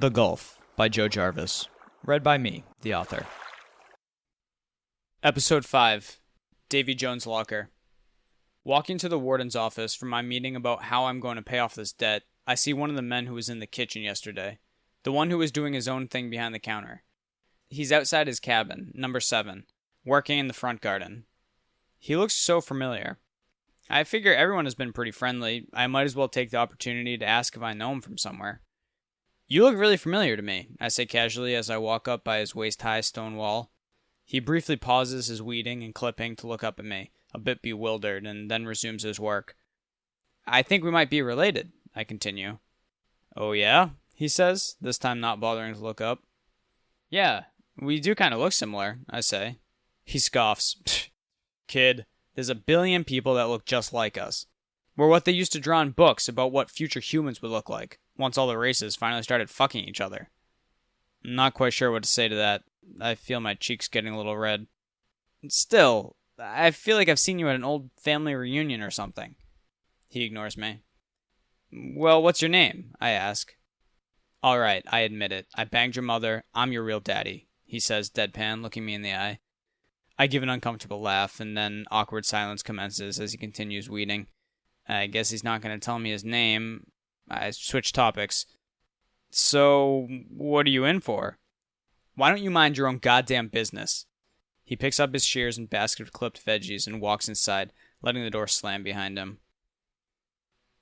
The Gulf by Joe Jarvis. Read by me, the author. Episode 5. Davy Jones' Locker. Walking to the warden's office for my meeting about how I'm going to pay off this debt, I see one of the men who was in the kitchen yesterday. The one who was doing his own thing behind the counter. He's outside his cabin, number 7, working in the front garden. He looks so familiar. I figure everyone has been pretty friendly. I might as well take the opportunity to ask if I know him from somewhere. "You look really familiar to me," I say casually as I walk up by his waist-high stone wall. He briefly pauses his weeding and clipping to look up at me, a bit bewildered, and then resumes his work. "I think we might be related," I continue. "Oh yeah?" he says, this time not bothering to look up. "Yeah, we do kind of look similar," I say. He scoffs. "Kid, there's a billion people that look just like us. We're what they used to draw in books about what future humans would look like, once all the races finally started fucking each other." I'm not quite sure what to say to that. I feel my cheeks getting a little red. "Still, I feel like I've seen you at an old family reunion or something." He ignores me. "Well, what's your name?" I ask. "All right, I admit it. I banged your mother. I'm your real daddy," he says deadpan, looking me in the eye. I give an uncomfortable laugh, and then awkward silence commences as he continues weeding. I guess he's not going to tell me his name. I switch topics. "So, what are you in for?" "Why don't you mind your own goddamn business?" He picks up his shears and basket of clipped veggies and walks inside, letting the door slam behind him.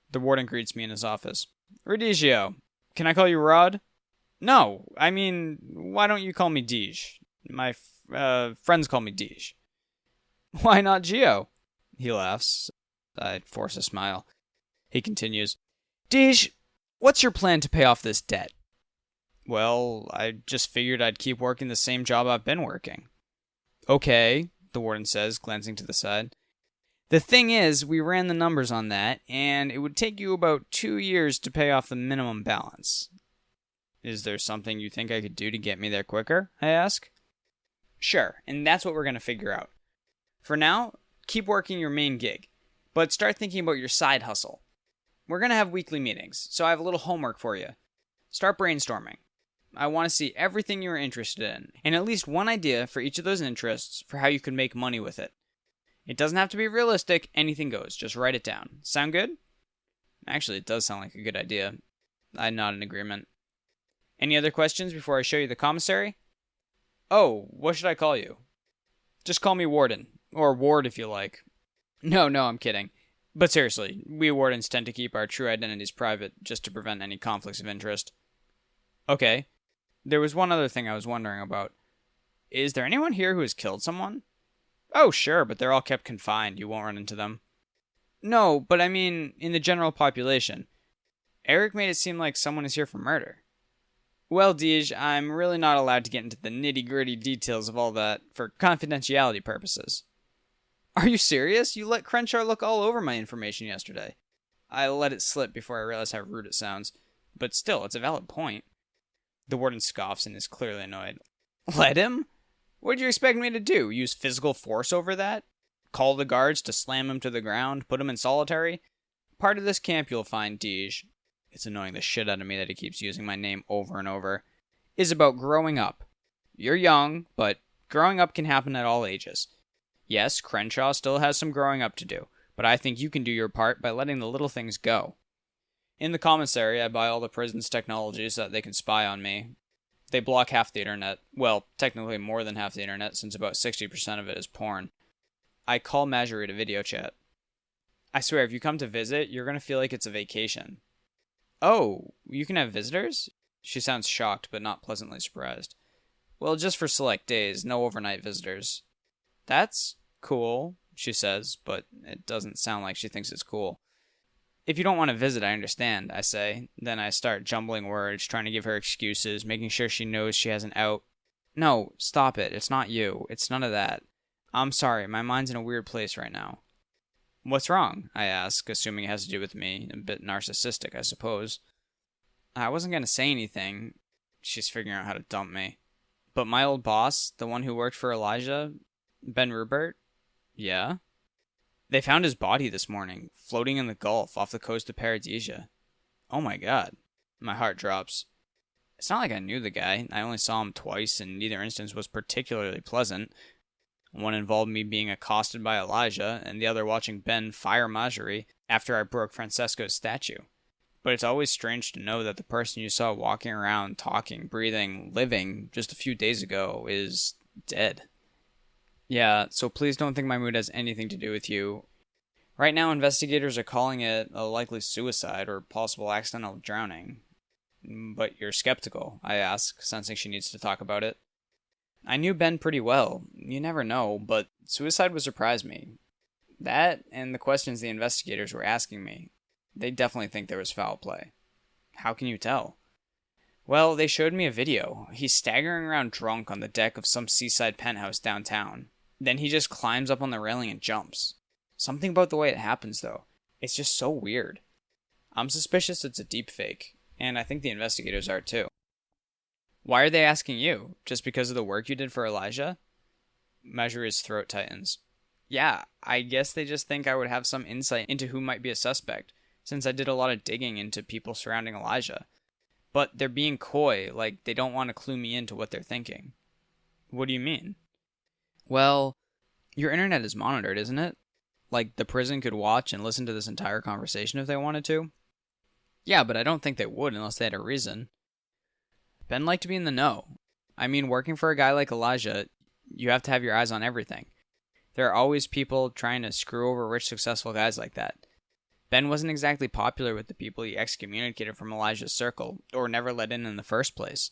The warden greets me in his office. "Radicchio, can I call you Rod?" "No, I mean, why don't you call me Deej? My friends call me Deej." "Why not Gio?" He laughs. I force a smile. He continues. "Deej, what's your plan to pay off this debt?" "Well, I just figured I'd keep working the same job I've been working." "Okay," the warden says, glancing to the side. "The thing is, we ran the numbers on that, and it would take you about 2 years to pay off the minimum balance." "Is there something you think I could do to get me there quicker?" I ask. "Sure, and that's what we're going to figure out. For now, keep working your main gig, but start thinking about your side hustle. We're going to have weekly meetings, so I have a little homework for you. Start brainstorming. I want to see everything you're interested in, and at least one idea for each of those interests for how you can make money with it. It doesn't have to be realistic, anything goes, just write it down. Sound good?" Actually, it does sound like a good idea. I nod in agreement. "Any other questions before I show you the commissary?" "Oh, what should I call you?" "Just call me Warden, or Ward if you like." No, I'm kidding. But seriously, we wardens tend to keep our true identities private, just to prevent any conflicts of interest. "Okay. There was one other thing I was wondering about. Is there anyone here who has killed someone?" "Oh, sure, but they're all kept confined. You won't run into them." "No, but I mean, in the general population. Eric made it seem like someone is here for murder." "Well, Deej, I'm really not allowed to get into the nitty-gritty details of all that for confidentiality purposes." "Are you serious? You let Crenshaw look all over my information yesterday." I let it slip before I realized how rude it sounds. But still, it's a valid point. The warden scoffs and is clearly annoyed. "Let him? What did you expect me to do? Use physical force over that? Call the guards to slam him to the ground? Put him in solitary? Part of this camp you'll find, Deej," it's annoying the shit out of me that he keeps using my name over and over, "is about growing up. You're young, but growing up can happen at all ages. Yes, Crenshaw still has some growing up to do, but I think you can do your part by letting the little things go. In the commissary, I buy all the prison's technology so that they can spy on me. They block half the internet. Well, technically more than half the internet, since about 60% of it is porn. I call Marjorie to video chat. I swear, if you come to visit, you're going to feel like it's a vacation." "Oh, you can have visitors?" She sounds shocked, but not pleasantly surprised. "Well, just for select days, no overnight visitors." "That's cool," she says, but it doesn't sound like she thinks it's cool. "If you don't want to visit, I understand," I say. Then I start jumbling words, trying to give her excuses, making sure she knows she has an out. "No, stop it. It's not you. It's none of that. I'm sorry, my mind's in a weird place right now." "What's wrong?" I ask, assuming it has to do with me. A bit narcissistic, I suppose. I wasn't going to say anything. She's figuring out how to dump me. "But my old boss, the one who worked for Elijah, Ben Rupert?" "Yeah?" "They found his body this morning, floating in the Gulf off the coast of Paradisia." "Oh my god." My heart drops. It's not like I knew the guy. I only saw him twice, and neither instance was particularly pleasant. One involved me being accosted by Elijah, and the other watching Ben fire Marjorie after I broke Francesco's statue. But it's always strange to know that the person you saw walking around, talking, breathing, living just a few days ago is dead. Yeah, so please don't think my mood has anything to do with you. Right now, investigators are calling it a likely suicide or possible accidental drowning. But you're skeptical, I ask, sensing she needs to talk about it. I knew Ben pretty well. You never know, but suicide would surprise me. That and the questions the investigators were asking me. They definitely think there was foul play. How can you tell? Well, they showed me a video. He's staggering around drunk on the deck of some seaside penthouse downtown. Then he just climbs up on the railing and jumps. Something about the way it happens, though. It's just so weird. I'm suspicious it's a deep fake, and I think the investigators are too. Why are they asking you? Just because of the work you did for Elijah? Marjorie's throat tightens. Yeah, I guess they just think I would have some insight into who might be a suspect, since I did a lot of digging into people surrounding Elijah. But they're being coy, like they don't want to clue me into what they're thinking. What do you mean? Well, your internet is monitored, isn't it? Like the prison could watch and listen to this entire conversation if they wanted to? Yeah, but I don't think they would unless they had a reason. Ben liked to be in the know. I mean, working for a guy like Elijah, you have to have your eyes on everything. There are always people trying to screw over rich, successful guys like that. Ben wasn't exactly popular with the people he excommunicated from Elijah's circle, or never let in the first place.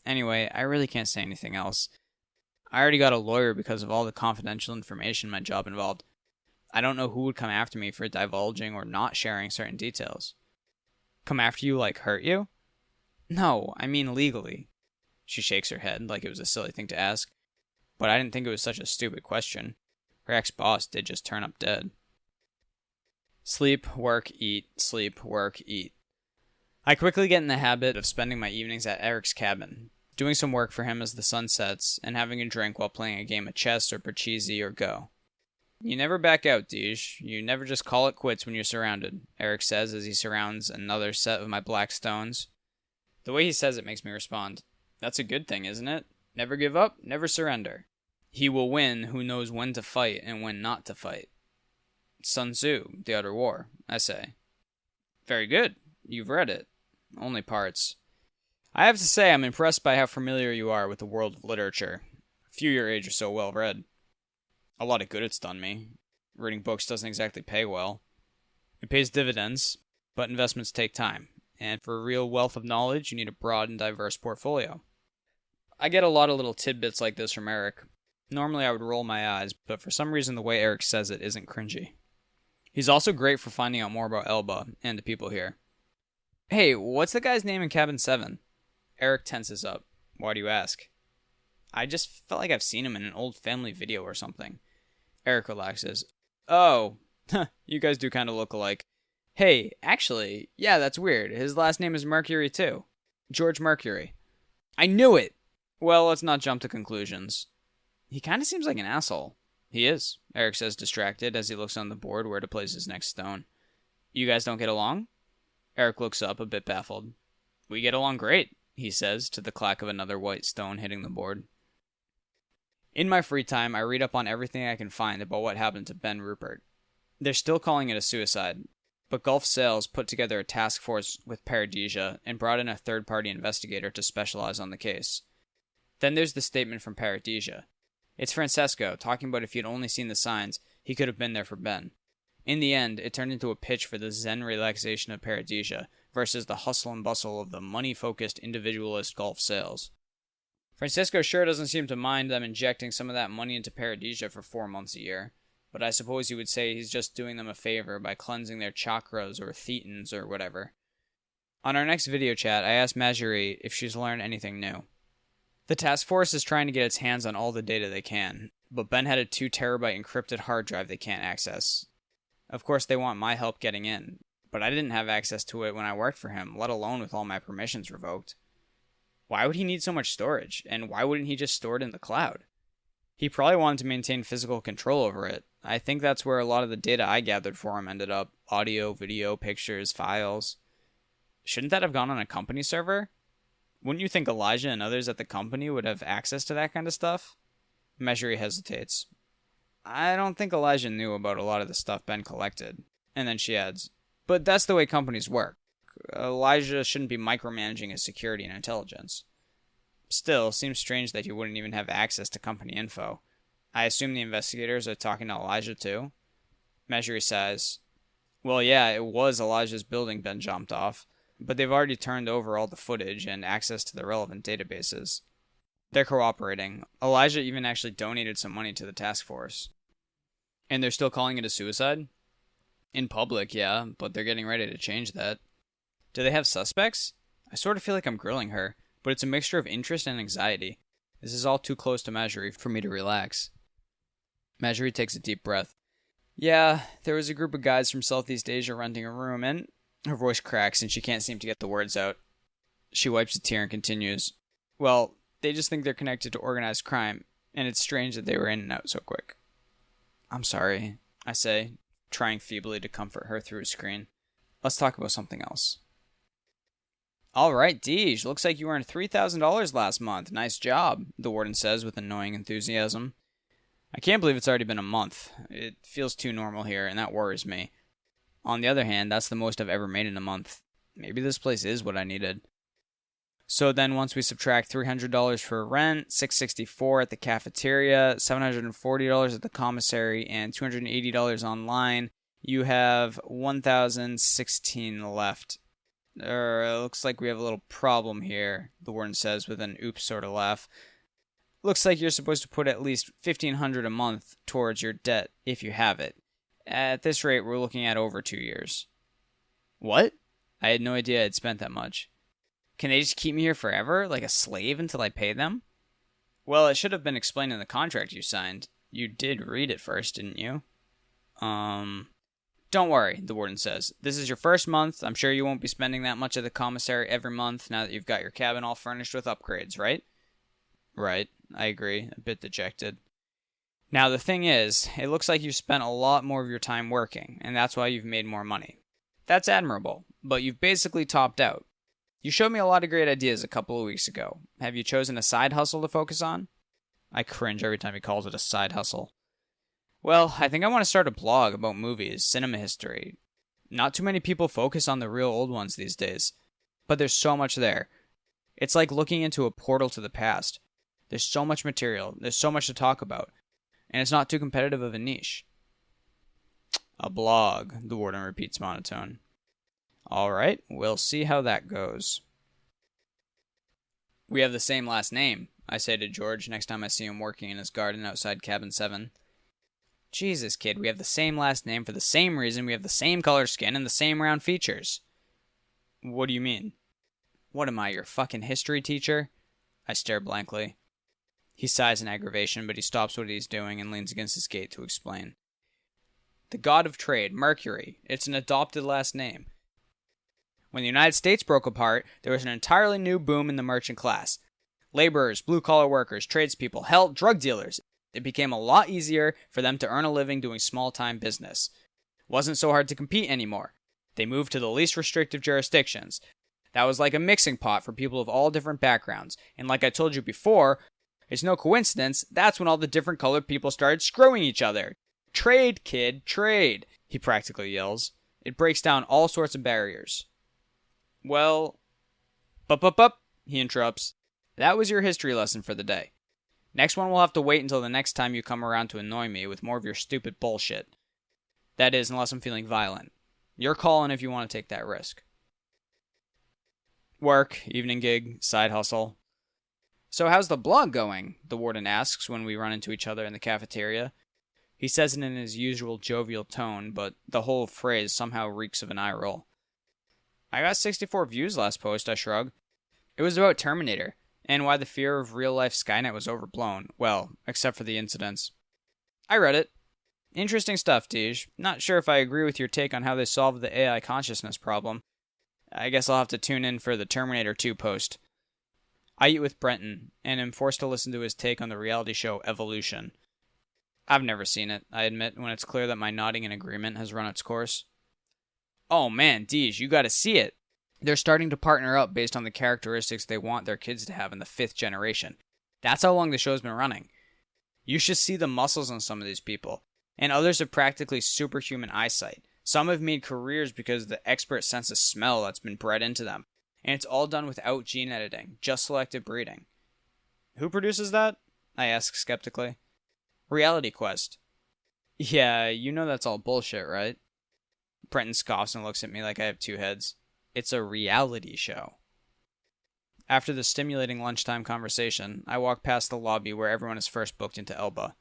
Anyway, I really can't say anything else. I already got a lawyer because of all the confidential information my job involved. I don't know who would come after me for divulging or not sharing certain details. Come after you like hurt you? No, I mean legally. She shakes her head like it was a silly thing to ask. But I didn't think it was such a stupid question. Her ex-boss did just turn up dead. Sleep, work, eat, sleep, work, eat. I quickly get in the habit of spending my evenings at Eric's cabin, doing some work for him as the sun sets, and having a drink while playing a game of chess or parcheesi or Go. You never back out, Deej. You never just call it quits when you're surrounded, Eric says as he surrounds another set of my black stones. The way he says it makes me respond. That's a good thing, isn't it? Never give up, never surrender. He will win who knows when to fight and when not to fight. Sun Tzu, The Utter War, I say. Very good. You've read it. Only parts. I have to say I'm impressed by how familiar you are with the world of literature. Few your age are so well read. A lot of good it's done me. Reading books doesn't exactly pay well. It pays dividends, but investments take time. And for a real wealth of knowledge, you need a broad and diverse portfolio. I get a lot of little tidbits like this from Eric. Normally I would roll my eyes, but for some reason the way Eric says it isn't cringy. He's also great for finding out more about Elba and the people here. Hey, what's the guy's name in Cabin 7? Eric tenses up. Why do you ask? I just felt like I've seen him in an old family video or something. Eric relaxes. Oh, you guys do kind of look alike. Hey, actually, yeah, that's weird. His last name is Mercury too. George Mercury. I knew it! Well, let's not jump to conclusions. He kind of seems like an asshole. He is, Eric says distracted as he looks on the board where to place his next stone. You guys don't get along? Eric looks up, a bit baffled. We get along great, he says, to the clack of another white stone hitting the board. In my free time, I read up on everything I can find about what happened to Ben Rupert. They're still calling it a suicide, but Gulf Sales put together a task force with Paradisia and brought in a third-party investigator to specialize on the case. Then there's the statement from Paradisia. It's Francesco talking about if he'd only seen the signs, he could have been there for Ben. In the end, it turned into a pitch for the zen relaxation of Paradisia versus the hustle and bustle of the money-focused individualist Gulf Sales. Francesco sure doesn't seem to mind them injecting some of that money into Paradisia for 4 months a year, but I suppose you would say he's just doing them a favor by cleansing their chakras or thetans or whatever. On our next video chat, I asked Marjorie if she's learned anything new. The task force is trying to get its hands on all the data they can, but Ben had a 2 terabyte encrypted hard drive they can't access. Of course, they want my help getting in, but I didn't have access to it when I worked for him, let alone with all my permissions revoked. Why would he need so much storage, and why wouldn't he just store it in the cloud? He probably wanted to maintain physical control over it. I think that's where a lot of the data I gathered for him ended up. Audio, video, pictures, files. Shouldn't that have gone on a company server? Wouldn't you think Elijah and others at the company would have access to that kind of stuff? Measury hesitates. I don't think Elijah knew about a lot of the stuff Ben collected. And then she adds, but that's the way companies work. Elijah shouldn't be micromanaging his security and intelligence. Still, seems strange that he wouldn't even have access to company info. I assume the investigators are talking to Elijah too? Measury says, well, yeah, it was Elijah's building Ben jumped off, but they've already turned over all the footage and access to the relevant databases. They're cooperating. Elijah even actually donated some money to the task force. And they're still calling it a suicide? In public, yeah, but they're getting ready to change that. Do they have suspects? I sort of feel like I'm grilling her, but it's a mixture of interest and anxiety. This is all too close to Measury for me to relax. Measury takes a deep breath. Yeah, there was a group of guys from Southeast Asia renting a room, and her voice cracks and she can't seem to get the words out. She wipes a tear and continues. Well, they just think they're connected to organized crime, and it's strange that they were in and out so quick. I'm sorry, I say, trying feebly to comfort her through a screen. Let's talk about something else. All right, Deej, looks like you earned $3,000 last month. Nice job, the warden says with annoying enthusiasm. I can't believe it's already been a month. It feels too normal here, and that worries me. On the other hand, that's the most I've ever made in a month. Maybe this place is what I needed. So then once we subtract $300 for rent, $664 at the cafeteria, $740 at the commissary, and $280 online, you have $1,016 left. It looks like we have a little problem here, the warden says with an oops sort of laugh. Looks like you're supposed to put at least $1,500 a month towards your debt if you have it. At this rate, we're looking at over 2 years. What? I had no idea I'd spent that much. Can they just keep me here forever, like a slave until I pay them? Well, it should have been explained in the contract you signed. You did read it first, didn't you? Don't worry, the warden says. This is your first month. I'm sure you won't be spending that much at the commissary every month now that you've got your cabin all furnished with upgrades, right? Right, I agree, a bit dejected. Now, the thing is, it looks like you've spent a lot more of your time working, and that's why you've made more money. That's admirable, but you've basically topped out. You showed me a lot of great ideas a couple of weeks ago. Have you chosen a side hustle to focus on? I cringe every time he calls it a side hustle. Well, I think I want to start a blog about movies, cinema history. Not too many people focus on the real old ones these days, but there's so much there. It's like looking into a portal to the past. There's so much material, there's so much to talk about, and it's not too competitive of a niche. A blog, the warden repeats monotone. All right, we'll see how that goes. We have the same last name, I say to George next time I see him working in his garden outside cabin 7. Jesus, kid, we have the same last name for the same reason we have the same color skin and the same round features. What do you mean? What am I, your fucking history teacher? I stare blankly. He sighs in aggravation, but he stops what he's doing and leans against his gate to explain. The god of trade, Mercury. It's an adopted last name. When the United States broke apart, there was an entirely new boom in the merchant class. Laborers, blue-collar workers, tradespeople, hell, drug dealers. It became a lot easier for them to earn a living doing small-time business. It wasn't so hard to compete anymore. They moved to the least restrictive jurisdictions. That was like a mixing pot for people of all different backgrounds. And like I told you before, it's no coincidence, that's when all the different colored people started screwing each other. Trade, kid, trade, he practically yells. It breaks down all sorts of barriers. Well, he interrupts. That was your history lesson for the day. Next one will have to wait until the next time you come around to annoy me with more of your stupid bullshit. That is, unless I'm feeling violent. You're calling if you want to take that risk. Work, evening gig, side hustle. So how's the blog going? The warden asks when we run into each other in the cafeteria. He says it in his usual jovial tone, but the whole phrase somehow reeks of an eye roll. I got 64 views last post, I shrug. It was about Terminator, and why the fear of real-life Skynet was overblown. Well, except for the incidents. I read it. Interesting stuff, Deej. Not sure if I agree with your take on how they solved the AI consciousness problem. I guess I'll have to tune in for the Terminator 2 post. I eat with Brenton, and am forced to listen to his take on the reality show Evolution. I've never seen it, I admit, when it's clear that my nodding in agreement has run its course. Oh man, Deej, you gotta see it. They're starting to partner up based on the characteristics they want their kids to have in the 5th generation. That's how long the show's been running. You should see the muscles on some of these people. And others have practically superhuman eyesight. Some have made careers because of the expert sense of smell that's been bred into them. And it's all done without gene editing, just selective breeding. Who produces that? I ask skeptically. Reality Quest. Yeah, you know that's all bullshit, right? Brenton scoffs and looks at me like I have 2 heads. It's a reality show. After the stimulating lunchtime conversation, I walk past the lobby where everyone is first booked into Elba.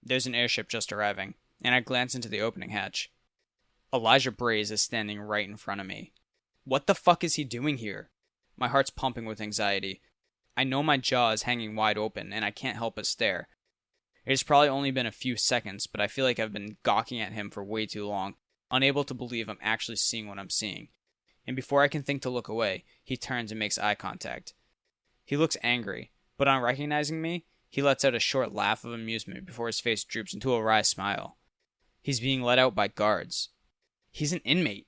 There's an airship just arriving, and I glance into the opening hatch. Elijah Braze is standing right in front of me. What the fuck is he doing here? My heart's pumping with anxiety. I know my jaw is hanging wide open, and I can't help but stare. It has probably only been a few seconds, but I feel like I've been gawking at him for way too long, unable to believe I'm actually seeing what I'm seeing. And before I can think to look away, he turns and makes eye contact. He looks angry, but on recognizing me, he lets out a short laugh of amusement before his face droops into a wry smile. He's being let out by guards. He's an inmate.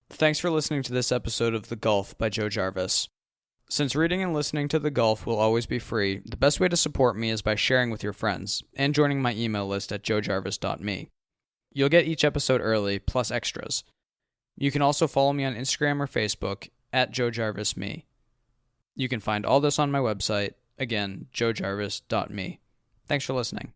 Thanks for listening to this episode of The Gulf by Joe Jarvis. Since reading and listening to The Gulf will always be free, the best way to support me is by sharing with your friends and joining my email list at joejarvis.me. You'll get each episode early, plus extras. You can also follow me on Instagram or Facebook at joejarvisme. You can find all this on my website, again, joejarvis.me. Thanks for listening.